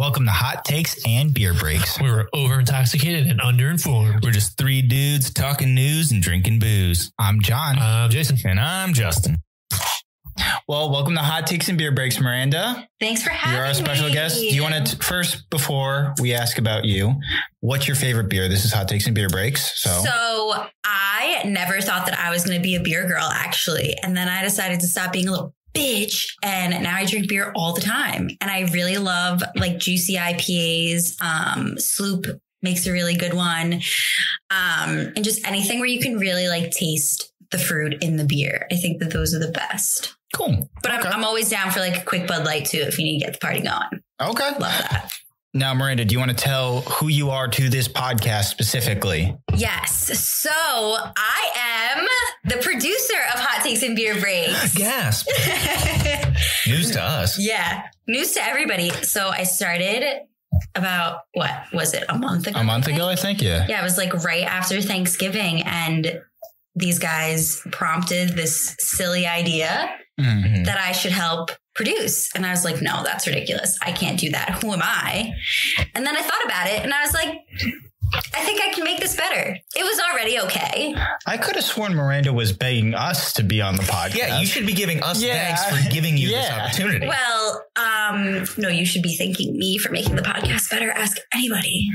Welcome to Hot Takes and Beer Breaks. We were over intoxicated and underinformed. We're just three dudes talking news and drinking booze. I'm John. I'm Jason. And I'm Justin. Well, welcome to Hot Takes and Beer Breaks, Miranda. Thanks for having me. You're our special guest. Do you want to first, before we ask about you, what's your favorite beer? This is Hot Takes and Beer Breaks. So I never thought that I was going to be a beer girl, actually. And then I decided to stop being a little bitch. And now I drink beer all the time. And I really love like juicy IPAs. Sloop makes a really good one. And just anything where you can really like taste the fruit in the beer. I think that those are the best. Cool. But okay. I'm always down for like a quick Bud Light too, if you need to get the party going. Okay. Love that. Now, Miranda, do you want to tell who you are to this podcast specifically? Yes. So I am the producer of Hot Takes and Beer Breaks. Gasp. News to us. Yeah. News to everybody. So I started about, what was it? A month ago? A month ago, I think. Yeah. Yeah. It was like right after Thanksgiving. And these guys prompted this silly idea that I should help produce. And I was like, no, that's ridiculous. I can't do that. Who am I? And then I thought about it and I was like, I think I can make this better. It was already okay. I could have sworn Miranda was begging us to be on the podcast. Yeah, you should be giving us thanks for giving you this opportunity. Well, no, you should be thanking me for making the podcast better. Ask anybody.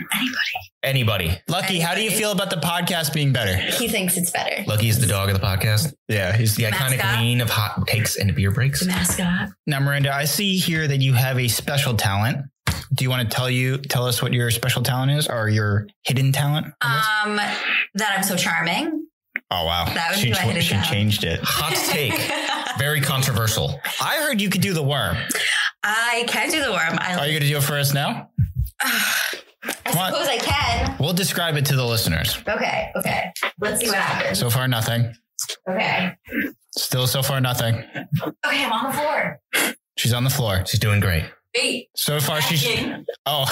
Lucky, how do you feel about the podcast being better? He thinks it's better. Lucky is the dog of the podcast. Yeah, he's The iconic mascot. queen of Hot Takes and Beer Breaks. The mascot. Now, Miranda, I see here that you have a special talent. Do you want to tell us what your special talent is, or your hidden talent? That I'm so charming. Oh, wow. That would be my hidden She talent. changed it. Hot take. Very controversial. I heard you could do the worm. I can do the worm. Are you going to do it for us now? I Come on. suppose I can. We'll describe it to the listeners. Okay. Let's see what happens. So far, nothing. Okay. Still so far, nothing. Okay, I'm on the floor. She's on the floor. She's doing great. Wait. So far, she's... Oh.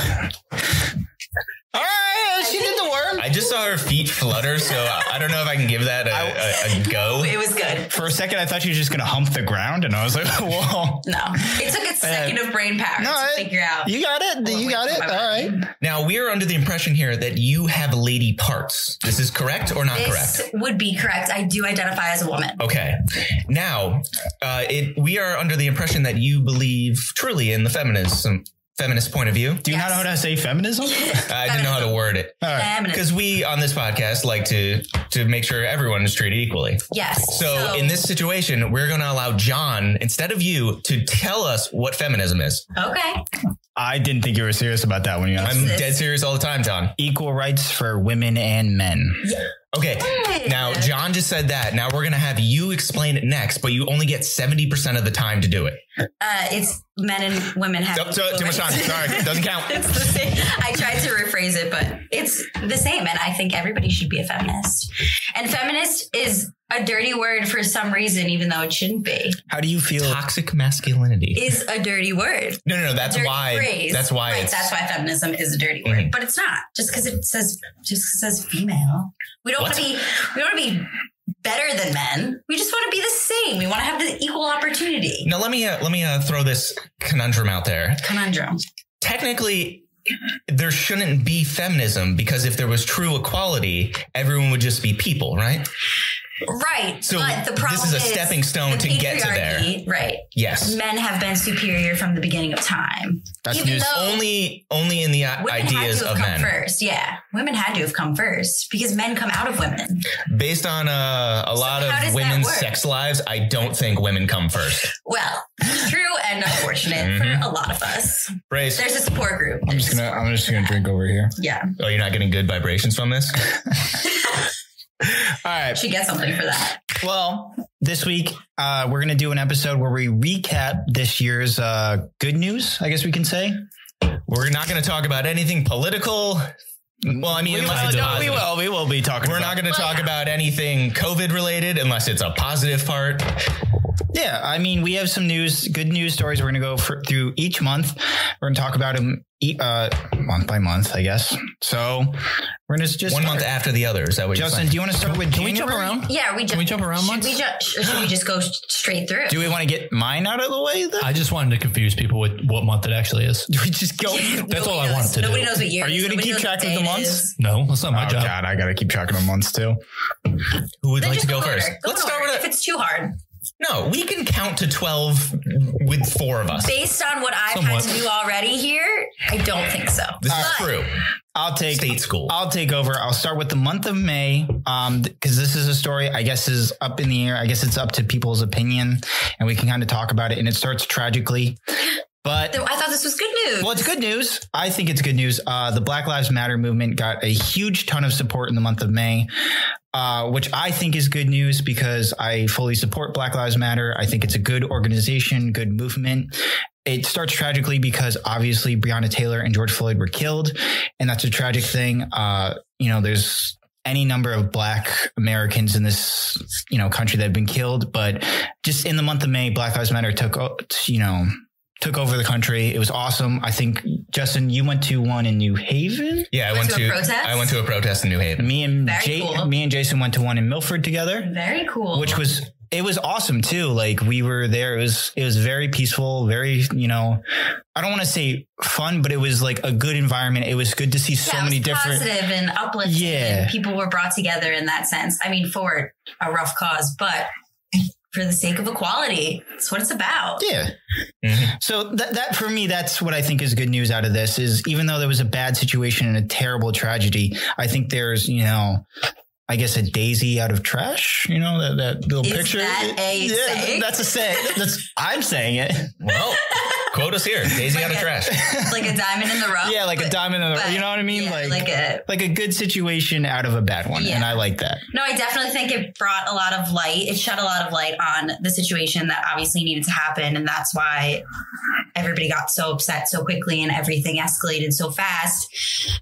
All right, she did the worm. I just saw her feet flutter, so I don't know if I can give that a go. It was good. For a second, I thought she was just going to hump the ground, and I was like, whoa. No. It took a second of brain power to figure out. You got it. You got it. All right. Now, we are under the impression here that you have lady parts. This is correct or not correct? This would be correct. I do identify as a woman. Okay. Now, we are under the impression that you believe truly in the feminist point of view. Do you not know how to say feminism? I didn't know how to word it. Because we on this podcast like to make sure everyone is treated equally. Yes. So in this situation, we're going to allow John, instead of you, to tell us what feminism is. Okay. I didn't think you were serious about that when you asked. I'm dead serious all the time, John. Equal rights for women and men. Yeah. Okay. Now, John just said that. Now we're going to have you explain it next, but you only get 70% of the time to do it. It's men and women have. Too much time. Sorry. It doesn't count. It's the same. I tried to rephrase it, but it's the same. And I think everybody should be a feminist. And feminist is a dirty word for some reason, even though it shouldn't be. How do you feel? Toxic masculinity Is a dirty word. No. That's why. Phrase. That's why. Right, that's why feminism is a dirty word, but it's not. Just because it says female. We don't want to be better than men. We just want to be the same. We want to have the equal opportunity. Now let me throw this conundrum out there. Conundrum. Technically, there shouldn't be feminism because if there was true equality, everyone would just be people, right? Right. So but the problem this is a stepping stone to get to there. Right. Yes. Men have been superior from the beginning of time. That's Even news. though Only in the ideas of men. First. Yeah. Women had to have come first because men come out of women. Based on a lot how does of that women's work? sex lives, I don't think women come first. Well, true and unfortunate for a lot of us. Brace. There's a support group. I'm just gonna drink over here. Yeah. Oh, you're not getting good vibrations from this? All right. Should get something for that. Well, this week we're going to do an episode where we recap this year's good news, I guess we can say. We're not going to talk about anything political. Well, I mean, unless it's positive. We will be talking. We're not going to talk about anything COVID related unless it's a positive part. Yeah, I mean, we have some good news stories. We're going to go through each month. We're going to talk about them month by month, I guess. So we're going to just 1 month after the other. Is that what you're Justin, saying? do you want to start with Can we January? jump around? Yeah, Can we jump around months? Should we just go straight through? Do we want to get mine out of the way then? I just wanted to confuse people with what month it actually is. Do we just go? That's all I Nobody wanted knows. to do. Nobody knows what year. Are you going to keep track of the months? No, that's not my job. God, I got to keep track of the months too. Who would Then like to just go go first? order. Go Let's in start order. with If it's too hard. No, we can count to 12 with 4 of us. Based on what I've Somewhat. had to do already here, I don't think so. This is But true. I'll take State school. I'll take over. I'll start with the month of May, because this is a story I guess is up in the air. I guess it's up to people's opinion, and we can kind of talk about it. And it starts tragically, but I thought this was good news. well, it's good news. I think it's good news. The Black Lives Matter movement got a huge ton of support in the month of May, which I think is good news because I fully support Black Lives Matter. I think it's a good organization, good movement. It starts tragically because obviously Breonna Taylor and George Floyd were killed, and that's a tragic thing. There's any number of Black Americans in this, country that have been killed, but just in the month of May, Black Lives Matter took over the country. It was awesome. I think, Justin, you went to one in New Haven. Yeah, I Went went to a to protest? I went to a protest in New Haven. Me and Very cool. me and Jason went to one in Milford together, Very cool. which was awesome too. Like we were there. It was very peaceful, very, I don't want to say fun, but it was like a good environment. It was good to see so it many was different. positive and uplifting. Yeah. And people were brought together in that sense. I mean, for a rough cause, but for the sake of equality, that's what it's about. Yeah. Mhm. So that for me, that's what I think is good news out of this is even though there was a bad situation and a terrible tragedy, I think there's, I guess a daisy out of trash, that little Is picture. that a saying? That's a saying. I'm saying it. Well, quote us here. Daisy out of trash. Like a diamond in the rough. Yeah, like a diamond in the, but- you know what I mean? yeah, like a good situation out of a bad one. Yeah. And I like that. No, I definitely think it brought a lot of light. It shed a lot of light on the situation that obviously needed to happen. And that's why everybody got so upset so quickly and everything escalated so fast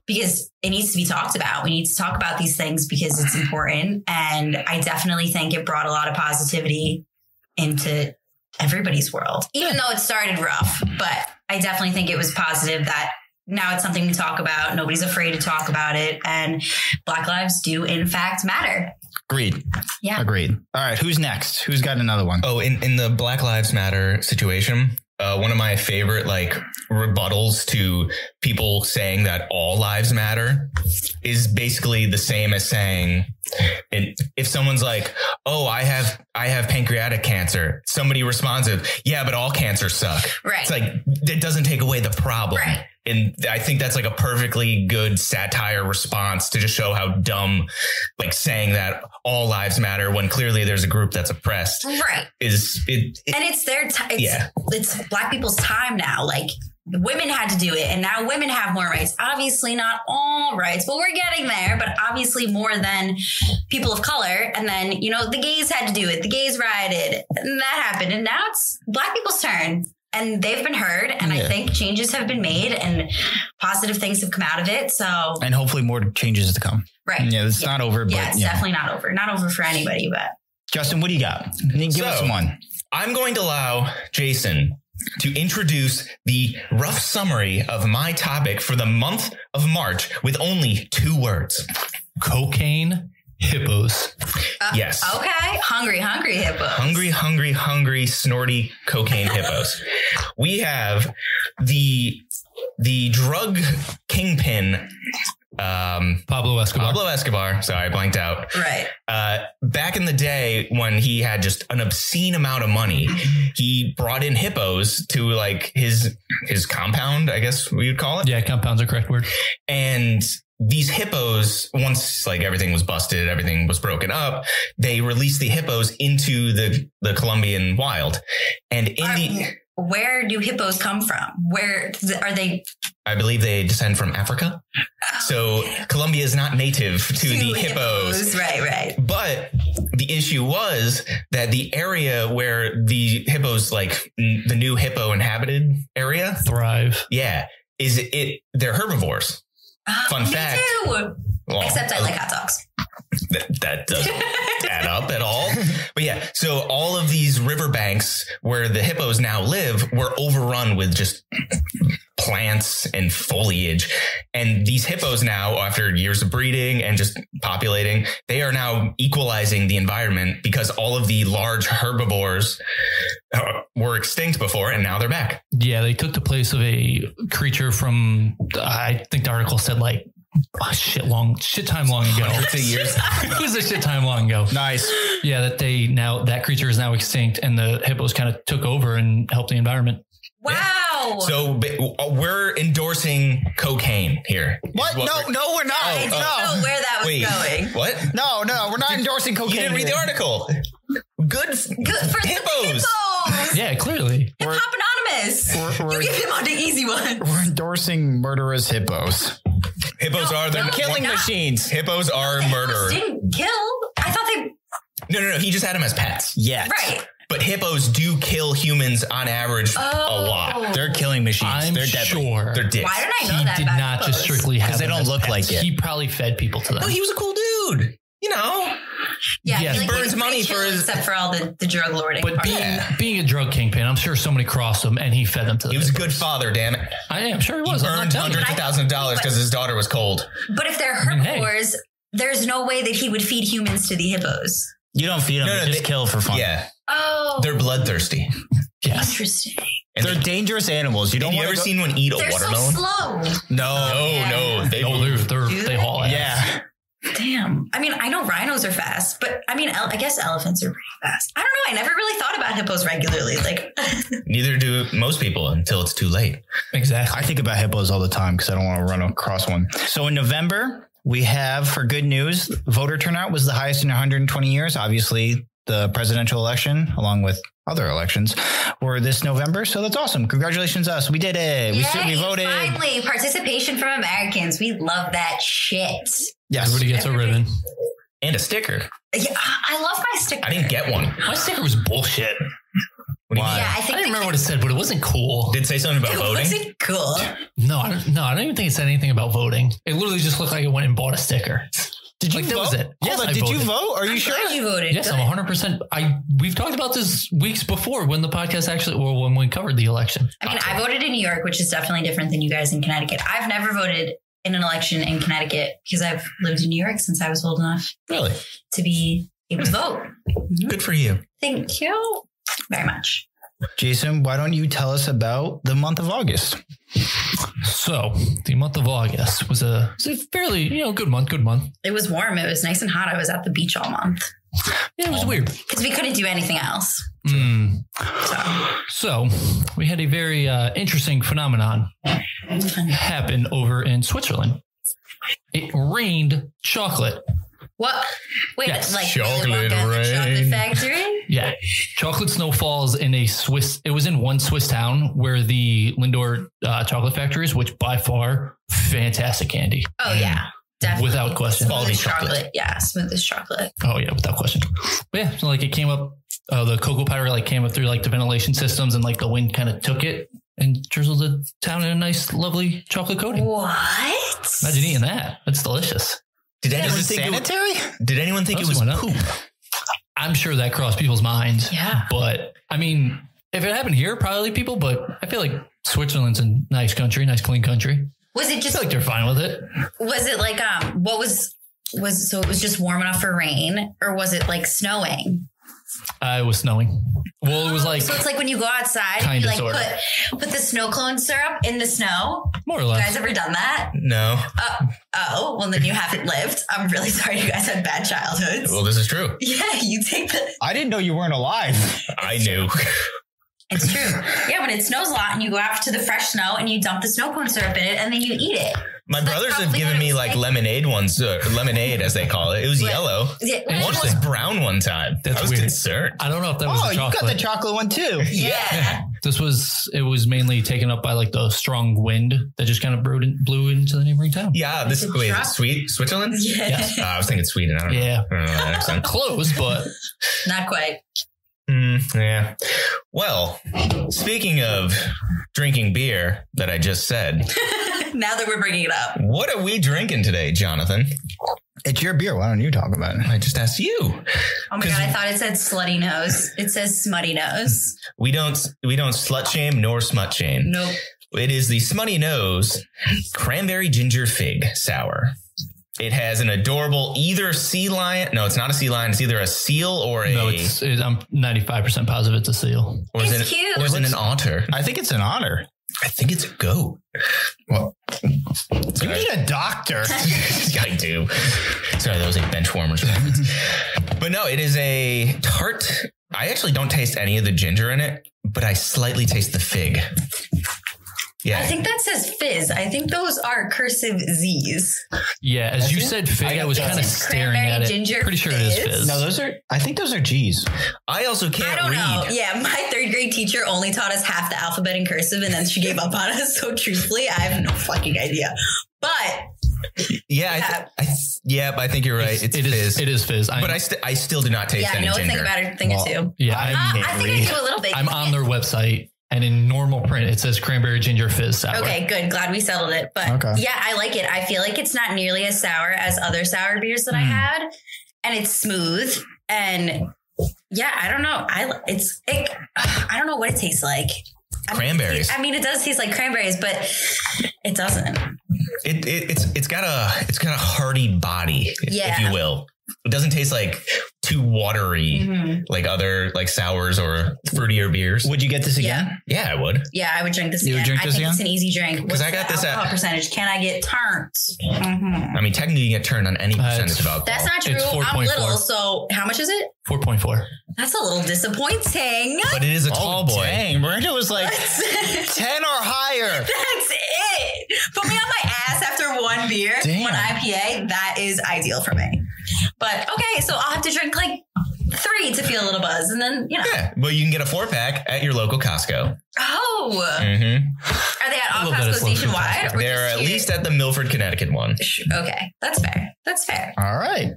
because it needs to be talked about. We need to talk about these things because it's important. And I definitely think it brought a lot of positivity into everybody's world, even though it started rough. But I definitely think it was positive that now it's something to talk about. Nobody's afraid to talk about it. And Black lives do, in fact, matter. Agreed. Yeah. Agreed. All right. Who's next? Who's got another one? Oh, in the Black Lives Matter situation, one of my favorite rebuttals to people saying that all lives matter is basically the same as saying if someone's like, oh, I have pancreatic cancer. Somebody responds with, yeah, but all cancers suck. Right. It's like, it doesn't take away the problem. Right. And I think that's like a perfectly good satire response to just show how dumb, saying that all lives matter when clearly there's a group that's oppressed Right. is it. And it's their time. Yeah. It's Black people's time now. Like women had to do it and now women have more rights. Obviously not all rights, but we're getting there, but obviously more than people of color. And then, the gays had to do it. The gays rioted and that happened. And now it's Black people's turn. And they've been heard, and I think changes have been made, and positive things have come out of it. So, And hopefully more changes to come. right, Yeah, it's not over. yeah, but it's definitely not over. Not over for anybody, but Justin, what do you got? Give us one. I'm going to allow Jason to introduce the rough summary of my topic for the month of March with only 2 words. Cocaine hippos. Yes. okay. Hungry hippos. Hungry, snorty cocaine hippos. We have the drug kingpin, Pablo Escobar. Sorry, I blanked out. Right. Back in the day when he had just an obscene amount of money, he brought in hippos to his compound, I guess we would call it. Yeah, compound's a correct word. And these hippos, once everything was busted, everything was broken up, they released the hippos into the Colombian wild. And Where do hippos come from? Where are they? I believe they descend from Africa. So Colombia is not native to the hippos. Right. But the issue was that the area where the hippos, the new hippo inhabited area, Thrive. yeah, they're herbivores. Fun me fact. Too. Well, Except I like hot dogs. that doesn't add up at all. But yeah, so all of these riverbanks where the hippos now live were overrun with just plants and foliage. And these hippos now, after years of breeding and just populating, they are now equalizing the environment because all of the large herbivores were extinct before, and now they're back. Yeah, they took the place of a creature from, I think the article said like a shit time long ago. Hundreds of years. It was a shit time long ago. Nice. Yeah, that creature is now extinct, and the hippos kind of took over and helped the environment. Wow. Yeah. So we're endorsing cocaine here. What? No, we're not. I didn't know where that was going. What? No, we're not endorsing cocaine. You didn't read the article. Good for hippos. Yeah, clearly. Hip Hop Anonymous. You give him on the easy one. We're endorsing murderous hippos. Hippos are they're killing machines. Hippos are murderers. Didn't kill. I thought they. No. He just had them as pets. Yes. Right. But hippos do kill humans on average a lot. They're killing machines. They're deadly. Sure. They're dicks. Why did I know that? He did not just strictly have because they don't look pets. like it. He probably fed people to them. Oh, he was a cool dude. You know. Yeah, Yes. he burns money for his. except for all the drug lording. But being a drug kingpin, I'm sure somebody crossed him and he fed them to them. He was a good father, damn it. I am sure he was. He earned hundreds of thousands of dollars because his daughter was cold. But if they're herbivores, there's no way that he would feed humans to the hippos. You don't feed them. They just kill for fun. Yeah. Oh. They're bloodthirsty. Yes. Interesting. And they're dangerous animals. You don't ever seen one eat a They're watermelon? so slow. No. They haul ass. Yeah. Damn. I mean, I know rhinos are fast, but I mean, I guess elephants are pretty fast. I don't know. I never really thought about hippos regularly. Like, neither do most people until it's too late. Exactly. I think about hippos all the time because I don't want to run across one. So in November, we have, for good news, voter turnout was the highest in 120 years. Obviously, the presidential election, along with other elections, were this November. So that's awesome. Congratulations us. We did it. We voted. Finally, participation from Americans. We love that shit. Yes. Everybody gets a ribbon. And a sticker. Yeah, I love my sticker. I didn't get one. My sticker was bullshit. What do you Yeah, I I think didn't remember what it said, but it wasn't cool. Did it say something about it voting? wasn't cool. No, I don't even think it said anything about voting. It literally just looked like it went and bought a sticker. Did you Like, that vote? was it. Yes, Hold on, I did you voted. vote? Are you sure? Glad you voted. Yes, Good. I'm 100%. We've talked about this weeks before when the podcast when we covered the election. I mean, I voted in New York, which is definitely different than you guys in Connecticut. I've never voted in an election in Connecticut because I've lived in New York since I was old enough Really? to be able to vote. Good for you. Thank you very much. Jason, why don't you tell us about the month of August? So the month of August was a fairly, good month. It was warm. It was nice and hot. I was at the beach all month Yeah, it was weird. because we couldn't do anything else. So we had a very interesting phenomenon happen over in Switzerland. It rained chocolate. What? Wait, Yes, like chocolate Willy Wonka and the rain. chocolate factory? Yeah. Chocolate snow falls in it was in one Swiss town where the Lindor chocolate factory is, which by far fantastic candy. Oh yeah, definitely. Without question. Quality Smooth as chocolate. Yeah, smooth as chocolate. Oh yeah, without question. But yeah, so it came up, the cocoa powder came up through the ventilation systems and the wind kind of took it and drizzled the town in a nice, lovely chocolate coating. What? Imagine eating that. That's delicious. Did anyone Was it think sanitary? Did anyone think it was Why not? poop? I'm sure that crossed people's minds. Yeah. But I mean, if it happened here, probably people, but I feel like Switzerland's a nice country, nice clean country. Was it I just feel like they're fine with it. was it like what was so it was just warm enough for rain, or was it snowing? It was snowing. Well, it was So it's like when you go outside and you Kinda, put the snow cone syrup in the snow. more or You less. guys ever done that? No. Oh, well then you haven't lived. I'm really sorry you guys had bad childhoods. Well, this is true. Yeah, you take the I didn't know you weren't alive. I knew. It's true. Yeah, when it snows a lot and you go out to the fresh snow and you dump the snow cone syrup in it and then you eat it. My That's brothers have probably given what it me was like. lemonade ones, lemonade as they call it. It was What? yellow. Yeah, One was brown one time. That's I was weird. concerned. I don't know if that was Oh, the you chocolate. got the chocolate one too. yeah. It was mainly taken up by the strong wind that just kind of blew into the neighboring town. Yeah, Is it wait, drop? Switzerland? Yeah. I was thinking Sweden. I don't know. Yeah. I don't know that accent. Close, but Not quite. Yeah. Well, speaking of drinking beer that I just said, Now that we're bringing it up. what are we drinking today, Jonathan? It's your beer. Why don't you talk about it? I just asked you. Oh my God, I thought it said slutty nose. It says smutty nose. We don't slut shame nor smut shame. Nope. It is the Smutty Nose Cranberry Ginger Fig Sour. It has an adorable either sea lion. No, it's not a sea lion. It's either a seal or a. No, I'm 95% positive it's a seal. Or is It's it, cute. Or is it an otter? I think it's an otter. I think it's a goat. Well, You need a doctor. I do. Sorry, that was a Benchwarmers reference. But no, it is a tart. I actually don't taste any of the ginger in it, but I slightly taste the fig. Yeah. I think that says fizz. I think those are cursive Z's. Yeah, as you said fig, I was kind of It's staring at cranberry it. ginger Pretty sure it is fizz. fizz. No, I think those are G's. I also can't I don't read. know. Yeah, my third grade teacher only taught us half the alphabet in cursive and then she gave up on us. So truthfully, I have no fucking idea. But Yeah, but I think you're right. It's It is. fizz. It is fizz. But I still do not taste yeah, I any know a thing ginger. about it, thing or two. Yeah, I think I do a little bit. I'm on their website, and in normal print, it says cranberry ginger fizz sour. Okay, good. Glad we settled it. But Okay. yeah, I like it. I feel like it's not nearly as sour as other sour beers that I had. And it's smooth. And yeah, I don't know. I don't know what it tastes like. Cranberries. I mean, it does taste like cranberries, but it doesn't. It's got a hearty body, Yeah. if you will. It doesn't taste like too watery like other like sours or fruitier beers. Would you get this again? Yeah, I would. Yeah, I would drink this You would again. drink I this think again? it's an easy drink. What's I got the this at- alcohol percentage. Can I get turned? Mhm. I mean, technically you get turned on any percentage it's- of alcohol. That's not true. It's I'm 4.4. little, so how much is it? 4.4. That's a little disappointing. But it is a tall boy. Dang, Miranda was like 10 or higher. That's it. Put me on my ass after one beer, Damn. one IPA. That is ideal for me. But okay, so I'll have to drink like 3 to feel a little buzz, and then Yeah, well, you can get a 4-pack at your local Costco. Oh, Mm-hmm. are they at all A little bit Costco of slow food nationwide? or They're just at here? least at the Milford, Connecticut one. Okay, that's fair. That's fair. All right.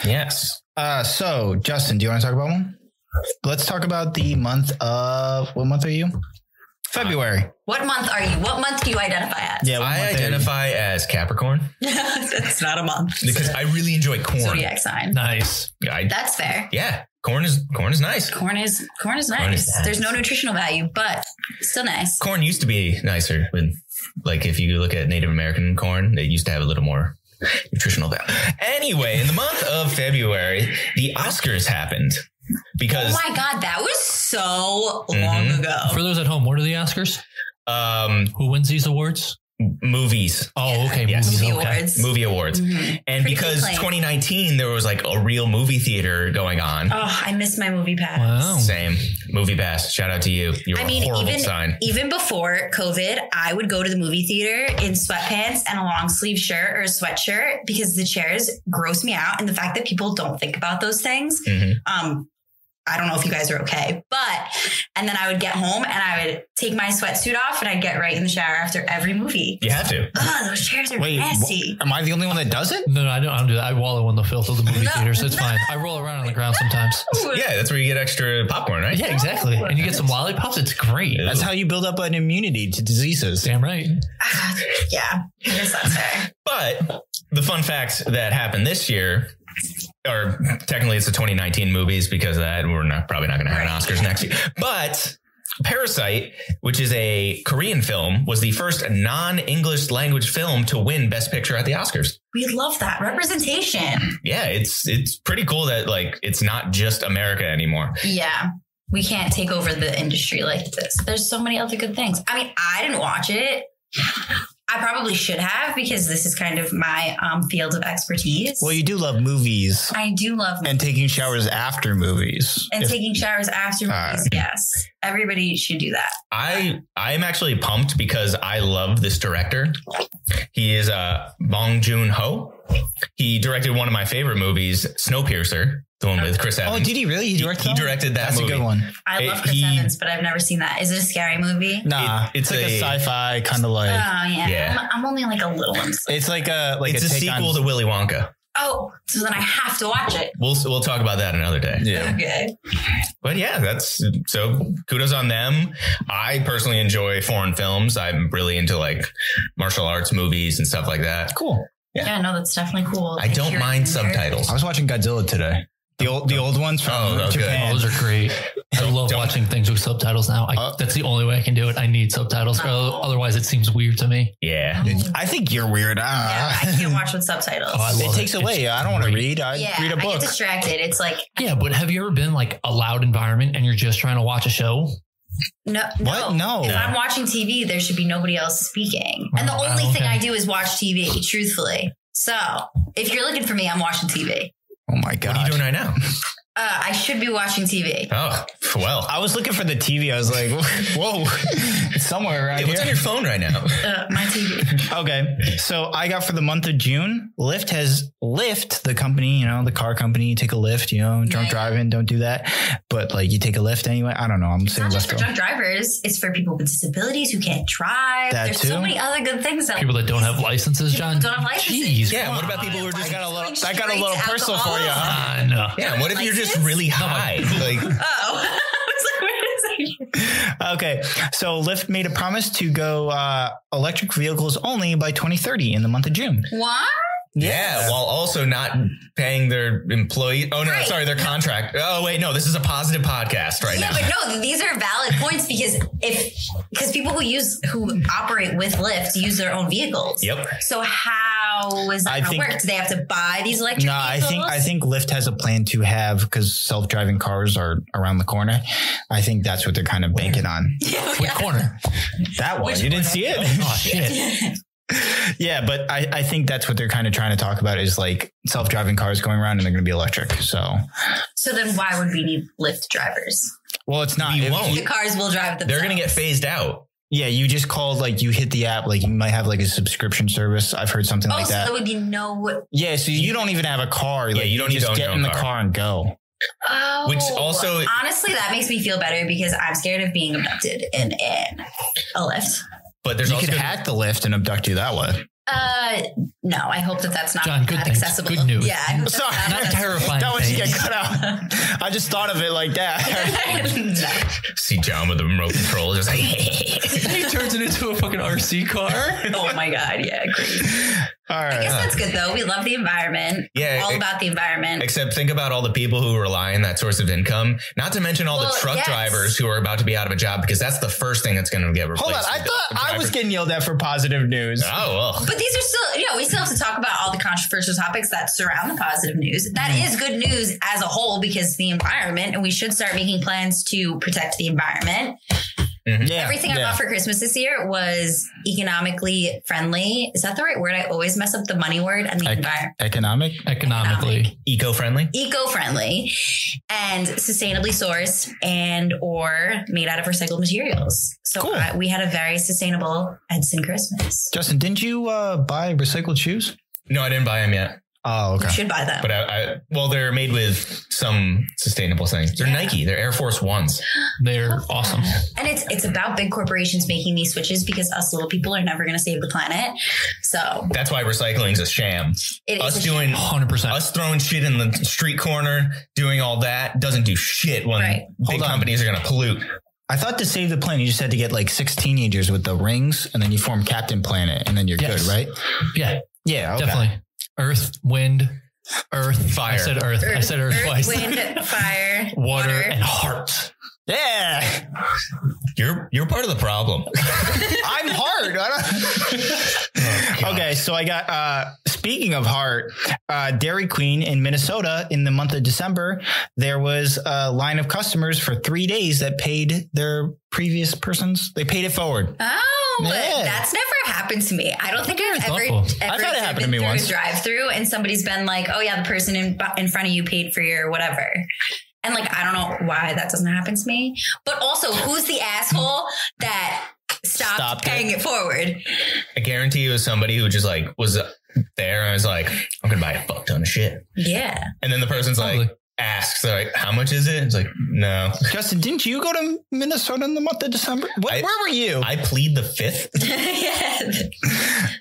Yes. So, Justin, do you want to talk about one? Let's talk about the month of, what month are you? February. What month are you? What month do you identify as? Yeah, what I month are you? identify as Capricorn That's not a month. because I really enjoy corn. Zodiac sign. Nice. That's fair. Yeah, corn is nice. Corn is nice. nice. There's no nutritional value, but still nice. Corn used to be nicer when, like, if you look at Native American corn, they used to have a little more nutritional value. Anyway, in the month of February, the Oscars happened because Oh my God, that was so long ago. For those at home, what are the Oscars? Who wins these awards? movies. Oh, okay. Yes. Movies, Movie okay. awards. Movie awards. Mhm. And Pretty because acclaimed. 2019, there was like a real movie theater going on. Oh, I miss my movie pass. Wow. Same. Movie pass. Shout out to you. You're I mean, a horrible sign. even before COVID, I would go to the movie theater in sweatpants and a long sleeve shirt or a sweatshirt because the chairs gross me out. And the fact that people don't think about those things. Mhm. I don't know if you guys are okay, and then I would get home and I would take my sweatsuit off and I'd get right in the shower after every movie. You have to. Ugh, those chairs are nasty. Am I the only one that does it? No, I don't do that. I wallow in the filth of the movie No. theaters. It's fine. I roll around on the ground sometimes. Yeah, that's where you get extra popcorn, right? Yeah, exactly. And you get some lollipops. It's great. That's how you build up an immunity to diseases. Damn right. Yeah, I guess that's fair. But the fun fact that happened this year, or technically it's the 2019 movies because of that, we're probably not going to have an Oscars next year. But Parasite, which is a Korean film, was the first non-English language film to win Best Picture at the Oscars. We love that representation. Yeah, it's pretty cool that like it's not just America anymore. Yeah. We can't take over the industry like this. There's so many other good things. I mean, I didn't watch it. I probably should have because this is kind of my field of expertise. Well, you do love movies I do love and taking showers after movies. and If- taking showers after movies. Yes, everybody should do that. I'm actually pumped because I love this director. He is Bong Joon-ho. He directed one of my favorite movies, Snowpiercer, the one with Chris Evans. Oh, did he really? He directed that That's movie. a good one. I love Chris He- Evans, but I've never seen that. Is it a scary movie? Nah, It's it's like a a- sci-fi kind of Oh like. yeah, Yeah. I'm only like a little one. It's like It's a take sequel on, to Willy Wonka. Oh, so then I have to watch it. We'll talk about that another day. Yeah. Okay. But yeah, that's so kudos on them. I personally enjoy foreign films. I'm really into like martial arts movies and stuff like that. Cool. Yeah, no, that's definitely cool. I don't mind Hearing there. subtitles. I was watching Godzilla today. The old ones from Japan. Oh, those are great. I love watching things with subtitles now. That's the only way I can do it. I need subtitles. Otherwise, it seems weird to me. Yeah. I think you're weird. Yeah, I can't watch with subtitles. It takes away. I don't want to read. I read a book. I get distracted. It's like but have you ever been like a loud environment and you're just trying to watch a show? No. If I'm watching TV, there should be nobody else speaking. And the only thing I do is watch TV, truthfully. So if you're looking for me, I'm watching TV. Oh my God. What are you doing right now? I should be watching TV. Oh, well. I was looking for the TV. I was like, whoa, it's somewhere around here. What's on your phone right now? My TV. Okay. So I got for the month of June, Lyft, the company, the car company, take a Lyft, drunk driving, don't do that. But like you take a Lyft anyway. I don't know. I'm saying not just for drunk drivers. It's for people with disabilities who can't drive. There's so many other good things. People that don't have licenses, John. Don't have licenses. Jeez. Yeah. What about people who are just got a little personal for you, huh? No. Yeah. What if you're just really high? Okay, so Lyft made a promise to go electric vehicles only by 2030 in the month of June. What? Yeah, while also not paying their employees. Oh, no, sorry, their contract. Oh, wait, no, this is a positive podcast now. Yeah, but no, these are valid points because people who operate with Lyft use their own vehicles. Yep. So how is that going to work? Do they have to buy these electric vehicles? No, I think Lyft has a plan to have, because self-driving cars are around the corner. I think that's what they're kind of banking on. Which corner? That one. You didn't see it? Oh, shit. Yeah, but I think that's what they're kind of trying to talk about is like self-driving cars going around and they're going to be electric. So then why would we need Lyft drivers? Well, it's not. The cars will drive themselves. They're going to get phased out. Yeah, you just called, like you hit the app, like you might have like a subscription service. I've heard something like that. So there would be no. Yeah, so you don't even have a car. Yeah, you don't just get in the car and go. Oh, which also honestly, that makes me feel better because I'm scared of being abducted in a Lyft. But there's you could hack the Lyft and abduct you that way. No, I hope that's not John, that accessible. Good news. Yeah, I hope sorry, not terrifying. That one should get cut out. I just thought of it like that. See John with the remote control, just like he turns it into a fucking RC car. Oh my God, yeah, crazy. All right. I guess that's good though. We love the environment. Yeah, all about the environment. Except think about all the people who rely on that source of income. Not to mention all the truck drivers who are about to be out of a job because that's the first thing that's going to get replaced. Hold on, I thought I was getting yelled at for positive news. Oh well. But these are still, we still have to talk about all the controversial topics that surround the positive news. That is good news as a whole because the environment, and we should start making plans to protect the environment. Mm-hmm. Yeah, everything I bought for Christmas this year was economically friendly. Is that the right word? I always mess up the money word and the environment. Economically. Eco-friendly. Eco-friendly and sustainably sourced and or made out of recycled materials. So cool. We had a very sustainable Edson Christmas. Justin, didn't you buy recycled shoes? No, I didn't buy them yet. Oh, okay. You should buy them. But they're made with some sustainable things. They're Nike. They're Air Force Ones. They're awesome. And it's about big corporations making these switches because us little people are never going to save the planet. So that's why recycling is a sham. Us doing 100%. Us throwing shit in the street corner, doing all that doesn't do shit when big companies are going to pollute. I thought to save the planet, you just had to get like 6 teenagers with the rings and then you form Captain Planet and then you're good, right? Yeah. Yeah. Okay. Definitely. Earth, wind, earth, fire. I said earth twice. Wind, fire, water, and heart. Yeah. You're part of the problem. I'm hard. Okay. So I got, speaking of heart, Dairy Queen in Minnesota in the month of December, there was a line of customers for 3 days that paid their previous persons. They paid it forward. Oh, yeah. That's never happened to me. I don't think I've ever had it happen to me once. A drive-through and somebody's been like, oh yeah, the person in front of you paid for your whatever. And like, I don't know why that doesn't happen to me. But also, who's the asshole that stopped paying it forward? I guarantee it was somebody who just like was there and was like, I'm going to buy a fuck ton of shit. Yeah. And then the person's like, asks, like, how much is it? It's like, no. Justin, didn't you go to Minnesota in the month of December? Where were you? I plead the 5th.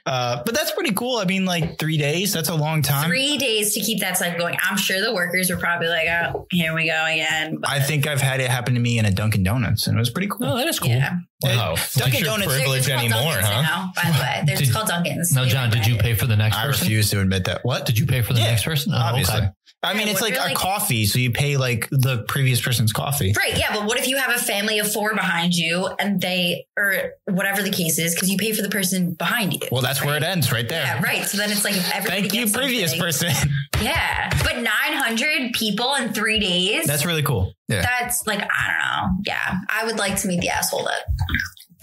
But that's pretty cool. I mean, like 3 days, that's a long time. 3 days to keep that cycle going. I'm sure the workers were probably like, oh, here we go again. But I think I've had it happen to me in a Dunkin' Donuts and it was pretty cool. Oh, that is cool. Yeah. Wow. Dunkin' Donuts privilege anymore, huh? Now, by the way, they're just called Dunkin's. No, John, did you pay for the next I person? refuse to admit that. What? Did you pay for the next person? Oh, obviously. Okay. I mean, it's what like if a you're, coffee. So you pay like the previous person's coffee. Right. Yeah. But what if you have a family of 4 behind you and or whatever the case is, because you pay for the person behind you. Well, that's where it ends right there. Yeah. Right. So then it's like if everybody Thank you, gets previous something- person. Yeah. But 900 people in 3 days. That's really cool. Yeah. That's like, I don't know. Yeah. I would like to meet the asshole that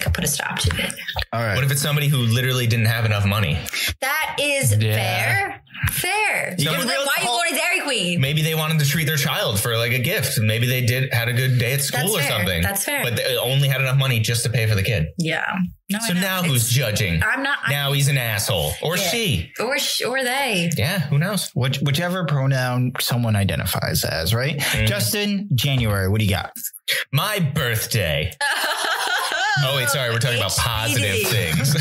could put a stop to it. All right. What if it's somebody who literally didn't have enough money? That is fair. Fair. You Well, can then really- why are you going to Dairy Queen? Maybe they wanted to treat their child for like a gift. Maybe they had a good day at school That's or fair. something. That's fair. But they only had enough money just to pay for the kid. Yeah. No, So I know. now who's judging? I'm not. Now he's an asshole. Or Yeah. she. Or they. Yeah, who knows? Whichever pronoun someone identifies as, right? Justin, January, what do you got? My birthday. Oh, wait, sorry. We're talking about positive things.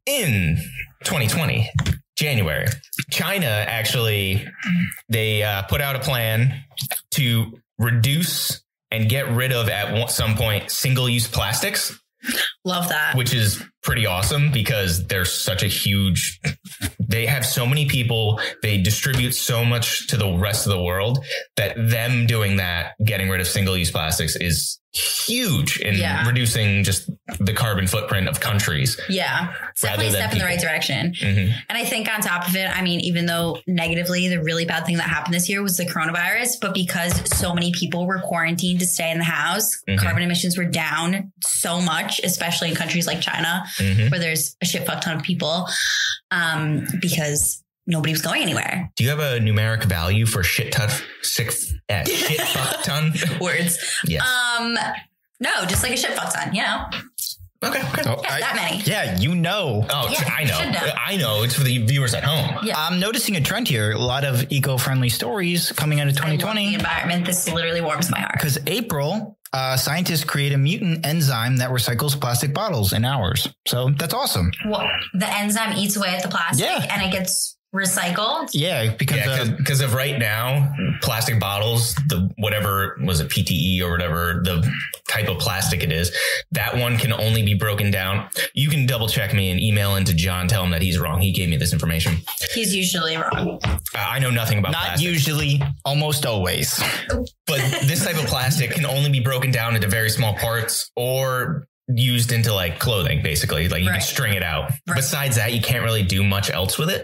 In 2020, January, China actually, they put out a plan to reduce and get rid of at some point single-use plastics, Love that. which is pretty awesome because there's such a huge, they have so many people, they distribute so much to the rest of the world that them doing that, getting rid of single-use plastics is huge in Yeah. reducing just the carbon footprint of countries. Yeah. It's definitely a Rather than step in the right people. direction. Mhm. And I think on top of it, I mean, even though negatively, the really bad thing that happened this year was the coronavirus, but because so many people were quarantined to stay in the house, Mhm. carbon emissions were down so much, especially in countries like China, Mhm. where there's a shit fuck ton of people, because nobody was going anywhere. Do you have a numeric value for shit fuck ton? Words. Yes. No, just like a shit fuck ton, you know? Okay. Oh, Yeah, that many. Yeah, you know. Oh, Yeah, I you should know. know. I know. It's for the viewers at home. Yeah. I'm noticing a trend here. A lot of eco-friendly stories coming out of I love the 2020. environment. This literally warms my heart. Because April, scientists create a mutant enzyme that recycles plastic bottles in hours. So that's awesome. Well, the enzyme eats away at the plastic Yeah. and it gets recycled. Yeah, because Yeah, because of right now, plastic bottles, the whatever was it, PTE or whatever the type of plastic it is, that one can only be broken down. You can double check me and email into John, tell him that he's wrong. He gave me this information. He's usually wrong. I know nothing about not plastic, usually, almost always. but this type of plastic can only be broken down into very small parts or used into like clothing, basically. Like you Right. can string it out. Right. Besides that, you can't really do much else with it.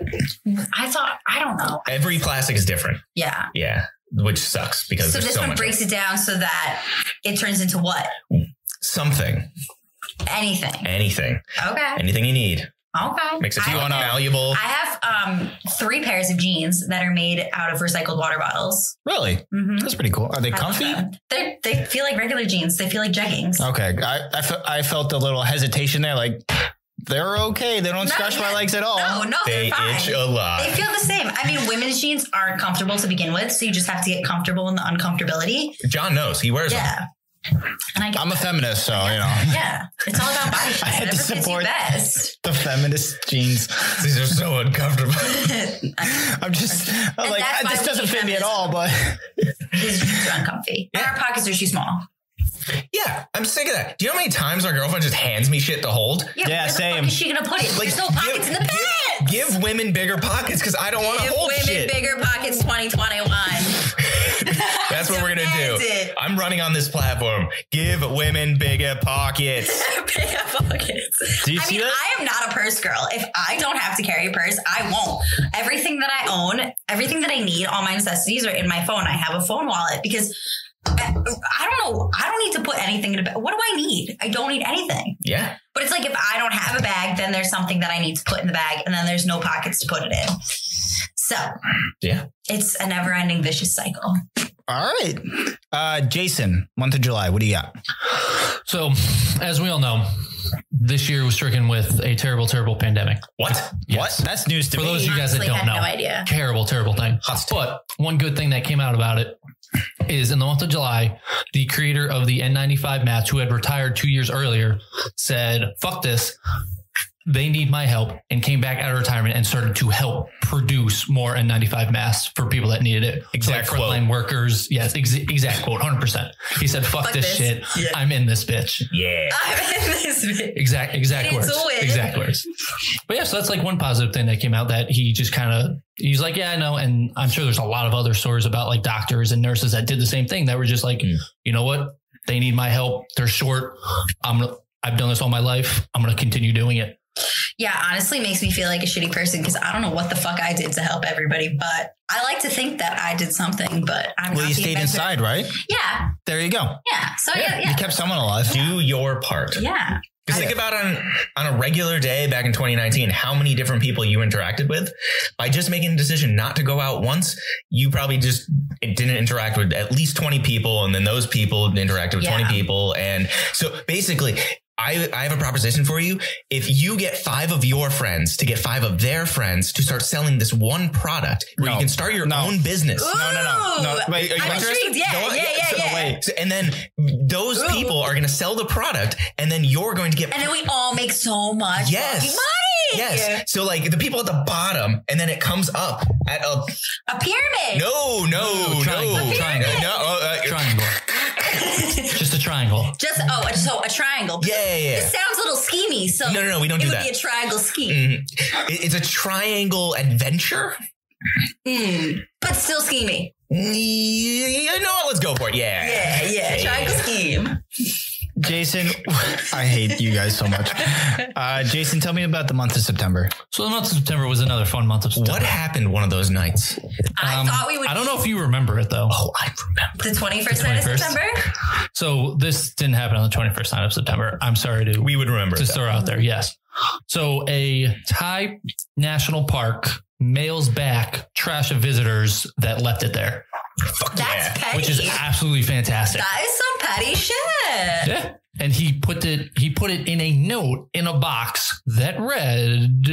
I don't know. Every plastic is different. Yeah. Yeah. Which sucks because So there's this so one much. breaks it down so that it turns into what? Something. Anything. Anything. Okay. Anything you need. Okay. Makes it I feel have- malleable. I have 3 pairs of jeans that are made out of recycled water bottles. Really? Mm-hmm. That's pretty cool. Are they comfy? They feel like regular jeans. They feel like jeggings. Okay. I felt a little hesitation there. Like, they're okay. They don't No, scratch my yeah. legs at all. No, They they're fine. itch a lot. They feel the same. I mean, women's jeans aren't comfortable to begin with, so you just have to get comfortable in the uncomfortability. John knows. He wears them. Yeah. And I get I'm a that. feminist, so, you know. Yeah. It's all about body shape. I had to Whatever fits you support- best. The feminist jeans. These are so uncomfortable. I'm just I'm like, that's why this we doesn't need fit me at feminism. all, but His jeans are uncomfy. And our pockets are too small. Yeah, I'm sick of that. Do you know how many times our girlfriend just hands me shit to hold? Yeah, Yeah, where same. the fuck is she gonna put it? There's no pockets in the pants. Give women bigger pockets because I don't want to Give hold women shit. bigger pockets 2021. That's what we're gonna Demand do. it. I'm running on this platform. Give women bigger pockets. Bigger pockets. Do you see that? I am not a purse girl. If I don't have to carry a purse, I won't. Everything that I own, everything that I need, all my necessities are in my phone. I have a phone wallet because I don't know. I don't need to put anything in a bag. What do I need? I don't need anything. Yeah. But it's like if I don't have a bag, then there's something that I need to put in the bag, and then there's no pockets to put it in. So Yeah. it's a never-ending vicious cycle. all right. Jason, month of July, what do you got? So, as we all know, this year was stricken with a terrible, terrible pandemic. What? Yes. What? That's news to For me. those of you guys that Honestly, don't had know, no idea. terrible, terrible thing. But one good thing that came out about it is in the month of July, the creator of the N95 masks, who had retired 2 years earlier, said, fuck this. they need my help, and came back out of retirement and started to help produce more N95 masks for people that needed it. Exact so like frontline workers. Yes, exact quote, 100%. He said, fuck this shit. Yeah. I'm in this bitch. Yeah. I'm in this bitch. Exact words. Exact words. But yeah, so that's like one positive thing that came out, that he just kind of, he's like, yeah, I know. And I'm sure there's a lot of other stories about like doctors and nurses that did the same thing, that were just like, you know what? They need my help. They're short. I've done this all my life. I'm going to continue doing it. Yeah, honestly makes me feel like a shitty person, because I don't know what the fuck I did to help everybody, but I like to think that I did something, but I'm not. Well, you stayed inside, right? Yeah. There you go. Yeah. So yeah. You kept someone alive. Do your part. Yeah. Because think about on a regular day back in 2019, how many different people you interacted with. By just making a decision not to go out once, you probably just didn't interact with at least 20 people. And then those people interacted with 20 people. And so basically, I have a proposition for you. If you get 5 of your friends to get 5 of their friends to start selling this one product, where you can start your own business. Ooh, No. Wait, are you interested? Yeah. Wait. And then those people are going to sell the product, and then you're going to get. And then we all make so much money. Yes. So like the people at the bottom, and then it comes up at a pyramid. No. Triangle. Just a triangle. So a triangle. Yeah. It sounds a little schemy. So no, we don't do that. It would be a triangle scheme. It's a triangle adventure. But still schemy. Let's go for it. Yeah. Triangle scheme. Jason, I hate you guys so much. Jason, tell me about the month of September. So the month of September was another fun month of September. What happened one of those nights? I thought we would. I don't know if you remember it though. Oh, I remember. The 21st night of September? So this didn't happen on the 21st night of September. I'm sorry we would remember to throw out there. Yes. So a Thai national park mails back trash of visitors that left it there. That's petty. Which is absolutely fantastic. That is some petty shit. Yeah. And he put it in a note in a box that read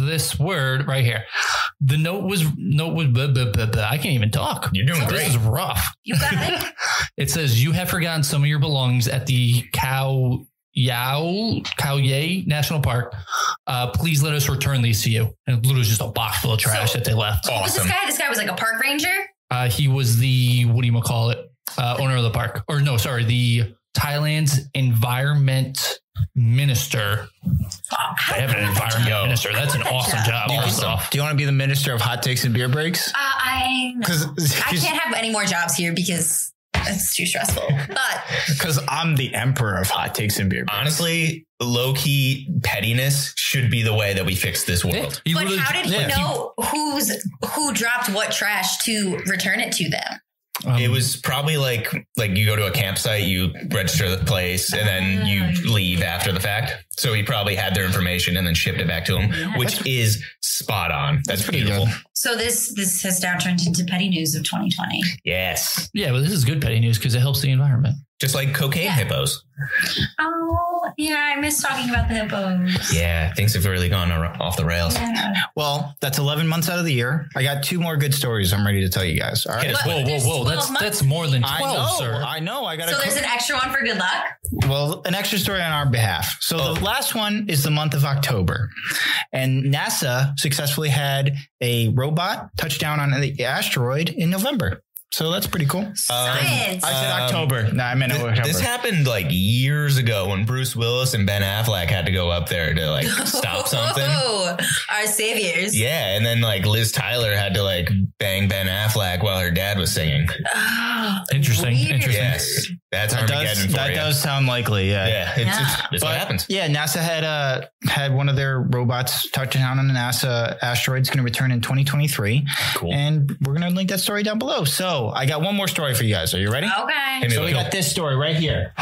this word right here. The note was I can't even talk. You're doing great. This is rough. You got it. It says, you have forgotten some of your belongings at the Khao Yai National Park. Please let us return these to you. And it literally just a box full of trash that they left. Awesome. This guy was like a park ranger? He was the, owner of the park. Or no, sorry, the Thailand's environment minister. They have an environment minister. That's an awesome job. Do you want to be the minister of hot takes and beer breaks? I can't have any more jobs here because it's too stressful. But because I'm the emperor of hot takes and beer breaks. Honestly, low key pettiness should be the way that we fix this world. Yeah. But how did he know who dropped what trash to return it to them? It was probably like you go to a campsite, you register the place, and then you leave after the fact. So he probably had their information and then shipped it back to him, which is spot on. That's pretty beautiful. Good. So this has now turned into petty news of 2020. Yes. Yeah, but this is good petty news because it helps the environment. Just like cocaine hippos. Oh, yeah. I miss talking about the hippos. Yeah. Things have really gone off the rails. Yeah. Well, that's 11 months out of the year. I got 2 more good stories I'm ready to tell you guys. All right. Whoa. That's more than 12, sir. I know. So there's an extra one for good luck? Well, an extra story on our behalf. So the last one is the month of October. And NASA successfully had a robot touch down on the asteroid in November. So that's pretty cool. Science. I said October. No, I meant October. This happened like years ago when Bruce Willis and Ben Affleck had to go up there to like stop something. Oh, our saviors. Yeah. And then like Liz Tyler had to like bang Ben Affleck while her dad was singing. Oh, Interesting. Yes. That's Armageddon for you. That does sound likely. Yeah. Yeah. It's what happens. Yeah. NASA had one of their robots touch down on the NASA asteroid. It's going to return in 2023. Cool. And we're going to link that story down below. So I got one more story for you guys. Are you ready? Okay. So we got this story right here.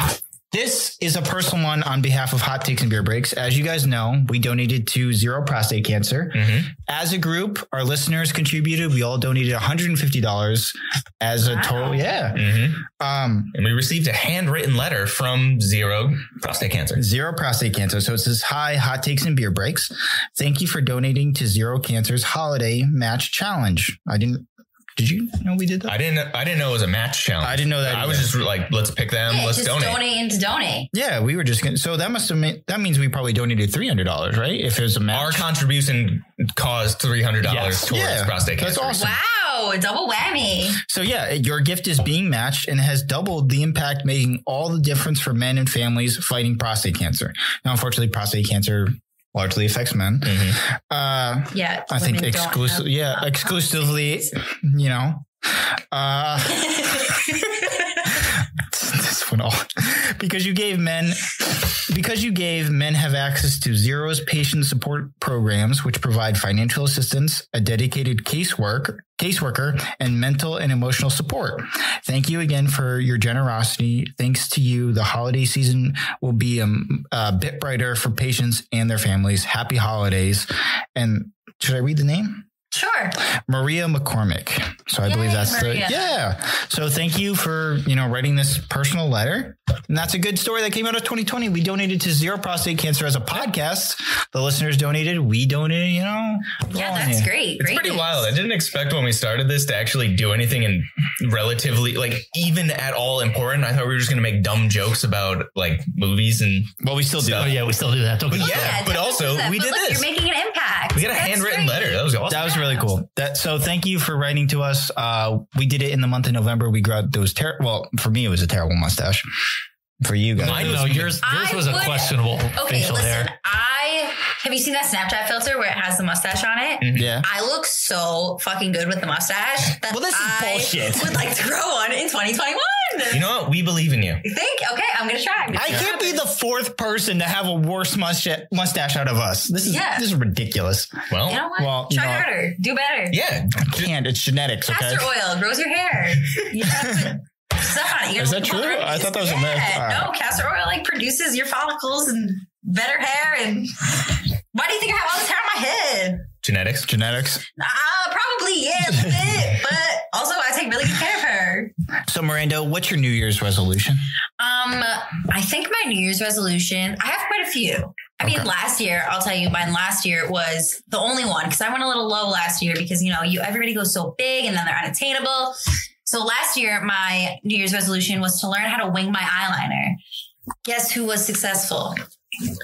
This is a personal one on behalf of Hot Takes and Beer Breaks. As you guys know, we donated to Zero Prostate Cancer. Mm-hmm. As a group, our listeners contributed. We all donated $150 as a total. Yeah. Mm-hmm. And we received a handwritten letter from Zero Prostate Cancer. Zero Prostate Cancer. So it says, hi, Hot Takes and Beer Breaks. Thank you for donating to Zero Cancer's Holiday Match Challenge. I didn't Did you know we did that? I didn't know it was a match challenge. I didn't know that I either. was just like, let's pick them. Yeah, let's just donate. donate. To donate. Yeah, we were just going to. So that means we probably donated $300, right? If it was a match. Our contribution caused $300 Yes. towards prostate That's cancer. awesome. Wow, double whammy. So yeah, your gift is being matched and has doubled the impact, making all the difference for men and families fighting prostate cancer. Now, unfortunately, prostate cancer largely affects men. Mm-hmm. Yeah, I think women don't exclusively, have exclusively, you know, this one all because you gave men have access to Zero's patient support programs, which provide financial assistance, a dedicated caseworker, and mental and emotional support. Thank you again for your generosity. Thanks to you, the holiday season will be a bit brighter for patients and their families. Happy holidays. And should I read the name? Sure. Maria McCormick. So I Yay, believe that's Maria. So thank you for, writing this personal letter. And that's a good story that came out of 2020. We donated to Zero Prostate Cancer as a podcast. The listeners donated. We donated, Yeah, that's great. It's pretty wild. I didn't expect when we started this to actually do anything in relatively, even at all important. I thought we were just going to make dumb jokes about movies and. Well, we still do. Oh yeah, we still do that. Don't get But also we did look, this. You're making an impact. We got a handwritten letter. That was awesome. That was really cool. So thank you for writing to us. We did it in the month of November. We got those for me, it was a terrible mustache. For you guys. yours was a questionable facial hair. Have you seen that Snapchat filter where it has the mustache on it? Mm-hmm. Yeah. I look so fucking good with the mustache that Well, this is bullshit. would like to grow one in 2021. You know what? We believe in you. You think? Okay, I'm going to try. I can't be the fourth person to have a worse mustache out of us. This is ridiculous. Well, You know what? Well, try harder. Do better. yeah. I can't. It's genetics. Okay. Castor oil grows your hair. You have to put stuff on it. You Is gotta that look true? at I thought that was a myth. All right. No, castor oil produces your follicles and better hair. And why do you think I have all this hair on my head? Genetics. Probably, yeah, a little bit. But also, I take really good care of her. So, Miranda, what's your New Year's resolution? I think my New Year's resolution, I have quite a few. I mean, last year, I'll tell you, mine last year was the only one because I went a little low last year because, everybody goes so big and then they're unattainable. So last year, my New Year's resolution was to learn how to wing my eyeliner. Guess who was successful?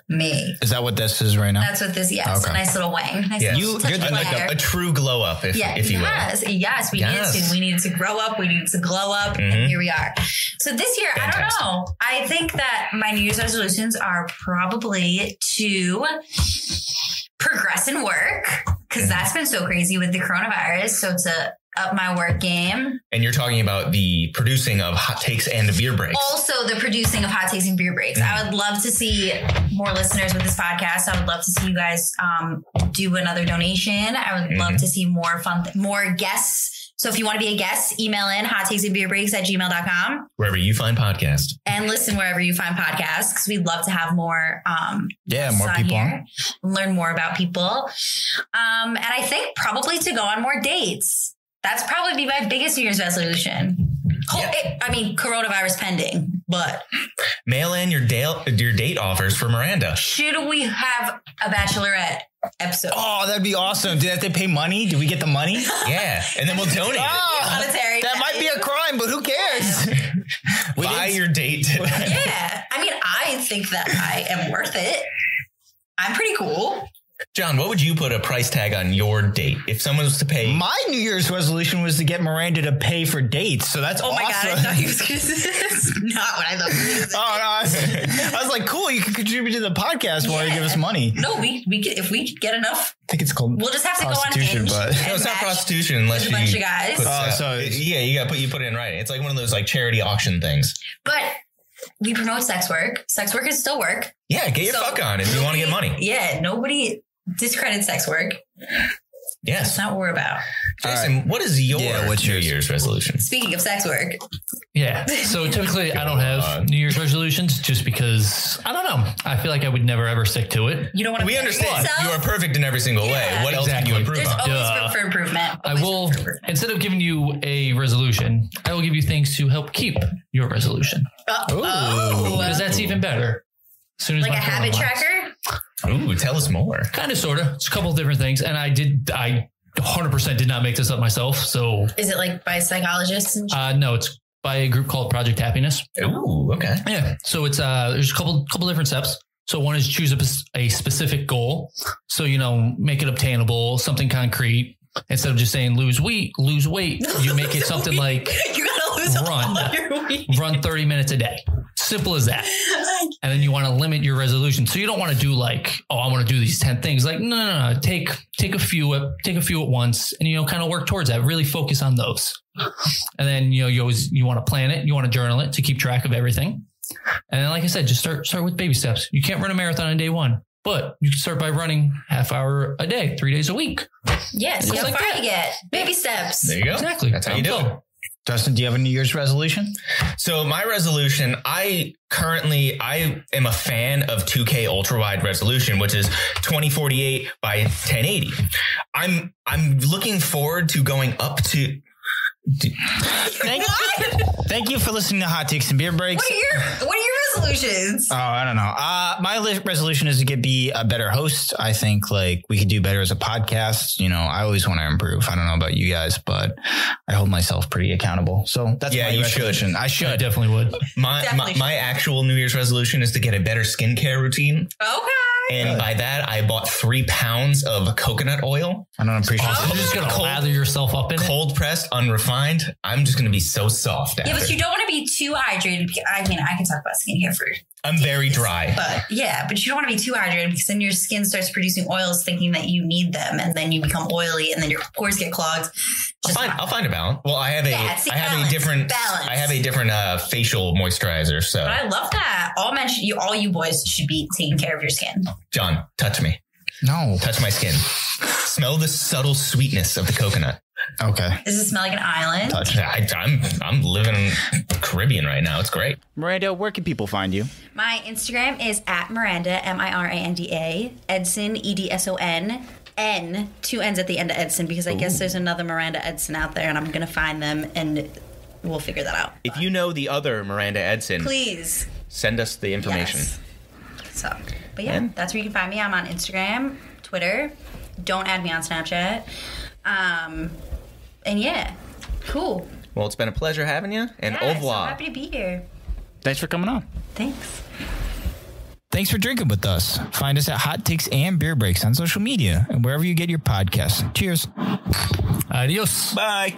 Me. Is that what this is right now? That's what this, yes. Okay. A nice little wing. Nice Yes. little touch You're of Like hair. a true glow up, if you will. Yes, we needed to. We needed to grow up. We needed to glow up. And here we are. So this year, Fantastic. I don't know. I think that my New Year's resolutions are probably to progress in work because that's been so crazy with the coronavirus. So to up my work game. And you're talking about the producing of hot takes and beer breaks. Also the producing of hot takes and beer breaks. I would love to see more listeners with this podcast. I would love to see you guys do another donation. I would love to see more guests. So if you want to be a guest, email in hottakesandbeerBreaks@gmail.com. Wherever you find podcasts. And listen wherever you find podcasts because we'd love to have more more people here, learn more about people. And I think probably to go on more dates. That's probably be my biggest New Year's resolution. Coronavirus pending, but Mail in your date offers for Miranda. should we have a bachelorette episode? Oh, that'd be awesome. Do they have to pay money? Do we get the money? Yeah. And then we'll donate it. Monetary That might be a crime, but who cares? Buy your date. Yeah. I mean, I think that I am worth it. I'm pretty cool. John, what would you put a price tag on your date if someone was to pay? My New Year's resolution was to get Miranda to pay for dates. So that's Oh my awesome. God. I thought he was going to say that's not what I thought he was Oh, no. I was like, cool. You can contribute to the podcast while you give us money. No, we could, if we get enough, I think it's called we'll just have to go on prostitution, Hinge. but No, it's not match prostitution unless with you a bunch of guys. put Oh, so yeah, you put it in writing. It's like one of those charity auction things. But we promote sex work. Sex work is still work. Yeah, get your So fuck on if you want to get money. Yeah, nobody discredits sex work. Yes. That's not what we're about. Jason, what is your what's New yours? Year's resolution? Speaking of sex work, Yeah. So typically I don't have New Year's resolutions just because I don't know. I feel like I would never ever stick to it. you don't want to We understand yourself. you are perfect in every single way. Yeah. What else can you Exactly. improve There's on? always Duh. room for improvement. I Always will, room for improvement. instead of giving you a resolution, I will give you things to help keep your resolution. Because that's even better. As soon as like my a habit phone lights. tracker. Ooh, tell us more. Kind of, sort of. It's a couple of different things. And I 100% did not make this up myself. So Is it like by psychologists? And no, it's by a group called Project Happiness. Ooh, okay. Yeah. So it's there's a couple different steps. So one is choose a specific goal. So, make it obtainable, something concrete. Instead of just saying lose weight, you make it something like you gotta lose all your weight. Run 30 minutes a day. Simple as that. And then you want to limit your resolution. So you don't want to do like, oh, I want to do these 10 things. Like, no. Take a few at once and, kind of work towards that. Really focus on those. And then, you want to plan it. You want to journal it to keep track of everything. And then, like I said, just start with baby steps. You can't run a marathon on day one, but you can start by running half hour a day, 3 days a week. Yes. How far you get. Baby steps. There you go. Exactly. That's how you do it. Justin, do you have a New Year's resolution? So my resolution, I am a fan of 2K ultra wide resolution, which is 2048 by 1080. I'm looking forward to going up to. Thank you for listening to Hot Takes and Beer Breaks. What are your resolutions? Oh, I don't know. My resolution is to be a better host. I think like we could do better as a podcast. I always want to improve. I don't know about you guys, but I hold myself pretty accountable. So that's my resolution. I should. I definitely would. My actual New Year's resolution is to get a better skincare routine. Okay. And by that, I bought 3 pounds of coconut oil. I don't appreciate it. You're just going to lather yourself up in it? Cold pressed, unrefined. I'm just going to be so soft after. Yeah, but you don't want to be too hydrated. I can talk about skincare for. I'm very dry. But you don't want to be too hydrated because then your skin starts producing oils thinking that you need them. And then you become oily and then your pores get clogged. I'll find a balance. Well, I have a different facial moisturizer. So but I love that. All you boys should be taking care of your skin. John, touch me. No. Touch my skin. Smell the subtle sweetness of the coconut. Okay. Does it smell like an island? Touch. I'm living in the Caribbean right now. It's great. Miranda, where can people find you? My Instagram is at Miranda, Miranda. Edson, Edson. N, 2 N's at the end of Edson, because I guess there's another Miranda Edson out there, and I'm going to find them, and we'll figure that out. If you know the other Miranda Edson, please send us the information. Yes. So, but yeah, that's where you can find me. I'm on Instagram, Twitter. Don't add me on Snapchat. And yeah, cool. Well, it's been a pleasure having you, and au revoir. I'm happy to be here. Thanks for coming on. Thanks. Thanks for drinking with us. Find us at Hot Takes and Beer Breaks on social media and wherever you get your podcasts. Cheers. Adios. Bye.